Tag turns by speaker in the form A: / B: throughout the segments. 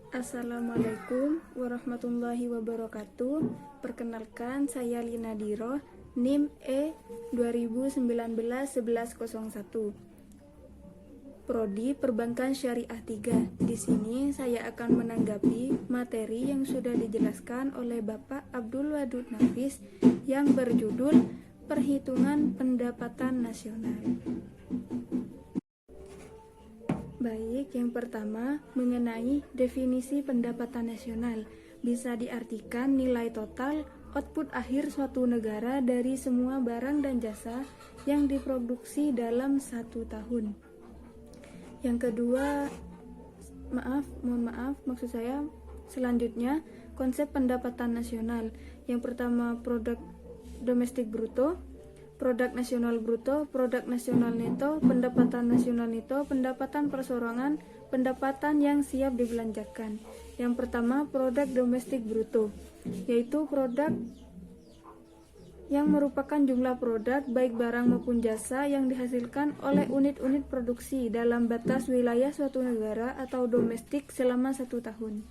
A: Assalamualaikum warahmatullahi wabarakatuh. Perkenalkan, saya Lina Diro, NIM E 2019-1101. Prodi Perbankan Syariah 3. Di sini saya akan menanggapi materi yang sudah dijelaskan oleh Bapak Abdul Wadud Nafis yang berjudul Perhitungan Pendapatan Nasional. Baik, yang pertama mengenai definisi pendapatan nasional. Bisa diartikan nilai total output akhir suatu negara dari semua barang dan jasa yang diproduksi dalam satu tahun. Yang kedua, mohon maaf, maksud saya selanjutnya konsep pendapatan nasional. Yang pertama produk domestik bruto, produk nasional bruto, produk nasional neto, pendapatan nasional neto, pendapatan perseorangan, pendapatan yang siap dibelanjakan. Yang pertama, produk domestik bruto, yaitu produk yang merupakan jumlah produk baik barang maupun jasa yang dihasilkan oleh unit-unit produksi dalam batas wilayah suatu negara atau domestik selama 1 tahun.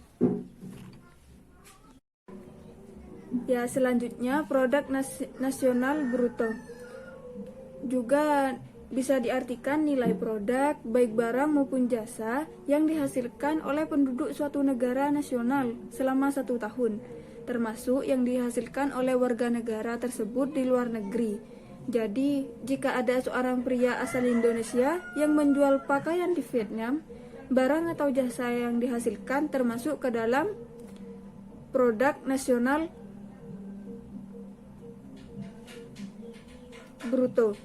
A: Ya, selanjutnya produk nasional bruto juga bisa diartikan nilai produk, baik barang maupun jasa, yang dihasilkan oleh penduduk suatu negara nasional selama 1 tahun, termasuk yang dihasilkan oleh warga negara tersebut di luar negeri. Jadi, jika ada seorang pria asal Indonesia yang menjual pakaian di Vietnam, barang atau jasa yang dihasilkan termasuk ke dalam produk nasional bruto.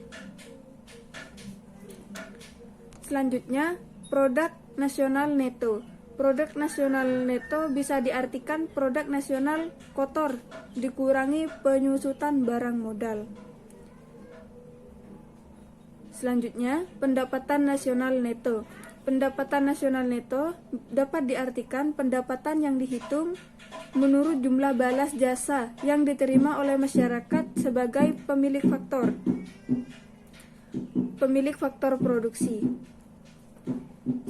A: Selanjutnya, produk nasional neto. Produk nasional neto bisa diartikan produk nasional kotor dikurangi penyusutan barang modal. Selanjutnya, pendapatan nasional neto. Pendapatan nasional neto dapat diartikan pendapatan yang dihitung menurut jumlah balas jasa yang diterima oleh masyarakat sebagai pemilik faktor produksi.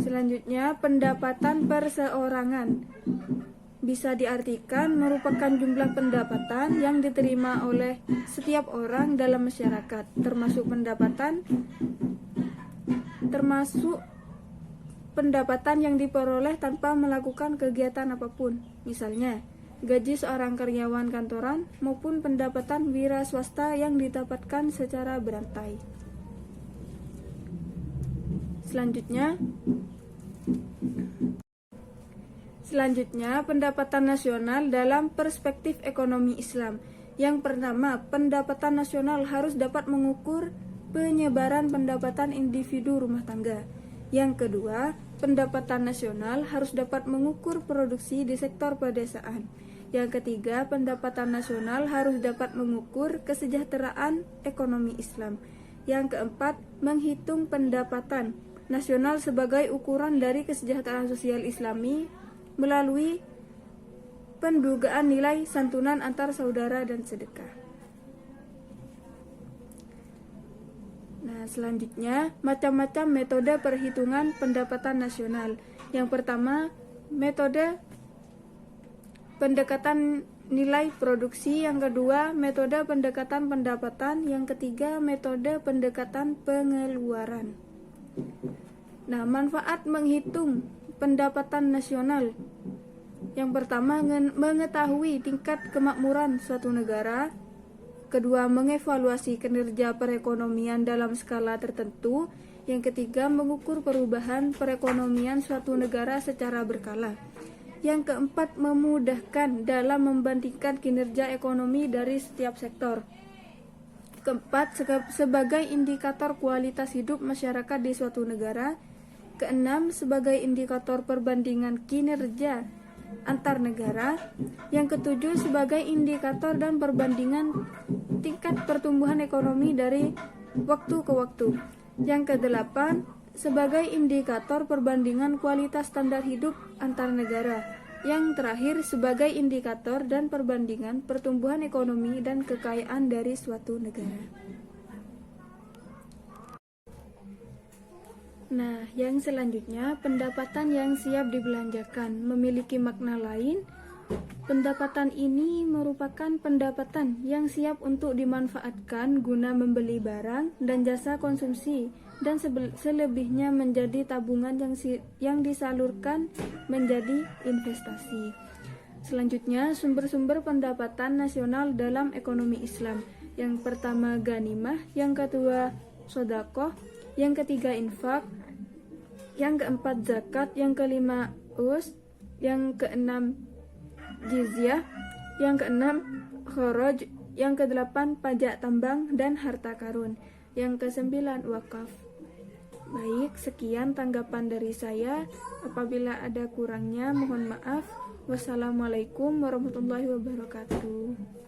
A: Selanjutnya, pendapatan perseorangan bisa diartikan merupakan jumlah pendapatan yang diterima oleh setiap orang dalam masyarakat, termasuk pendapatan yang diperoleh tanpa melakukan kegiatan apapun, misalnya gaji seorang karyawan kantoran maupun pendapatan wira swasta yang didapatkan secara berantai. Selanjutnya, pendapatan nasional dalam perspektif ekonomi Islam. Yang pertama, pendapatan nasional harus dapat mengukur penyebaran pendapatan individu rumah tangga. Yang kedua, pendapatan nasional harus dapat mengukur produksi di sektor pedesaan. Yang ketiga, pendapatan nasional harus dapat mengukur kesejahteraan ekonomi Islam. Yang keempat, menghitung pendapatan nasional sebagai ukuran dari kesejahteraan sosial Islami melalui pendugaan nilai santunan antar saudara dan sedekah. Nah, selanjutnya macam-macam metode perhitungan pendapatan nasional. Yang pertama, metode pendekatan nilai produksi. Yang kedua, metode pendekatan pendapatan. Yang ketiga, metode pendekatan pengeluaran. Nah, manfaat menghitung pendapatan nasional. Yang pertama, mengetahui tingkat kemakmuran suatu negara. Kedua, mengevaluasi kinerja perekonomian dalam skala tertentu. Yang ketiga, mengukur perubahan perekonomian suatu negara secara berkala. Yang keempat, memudahkan dalam membandingkan kinerja ekonomi dari setiap sektor. Keempat, sebagai indikator kualitas hidup masyarakat di suatu negara. Keenam, sebagai indikator perbandingan kinerja antar negara. Yang ketujuh, sebagai indikator dan perbandingan tingkat pertumbuhan ekonomi dari waktu ke waktu. Yang kedelapan, sebagai indikator perbandingan kualitas standar hidup antar negara. Yang terakhir, sebagai indikator dan perbandingan pertumbuhan ekonomi dan kekayaan dari suatu negara. Nah, yang selanjutnya, pendapatan yang siap dibelanjakan memiliki makna lain. Pendapatan ini merupakan pendapatan yang siap untuk dimanfaatkan guna membeli barang dan jasa konsumsi, dan selebihnya menjadi tabungan yang disalurkan menjadi investasi. Selanjutnya, sumber-sumber pendapatan nasional dalam ekonomi Islam. Yang pertama ghanimah, yang kedua sedekah, yang ketiga infak, yang keempat zakat, yang kelima us, yang keenam jizyah, yang keenam kharaj, yang kedelapan pajak tambang dan harta karun, yang kesembilan wakaf. Baik, sekian tanggapan dari saya. Apabila ada kurangnya mohon maaf. Wassalamualaikum warahmatullahi wabarakatuh.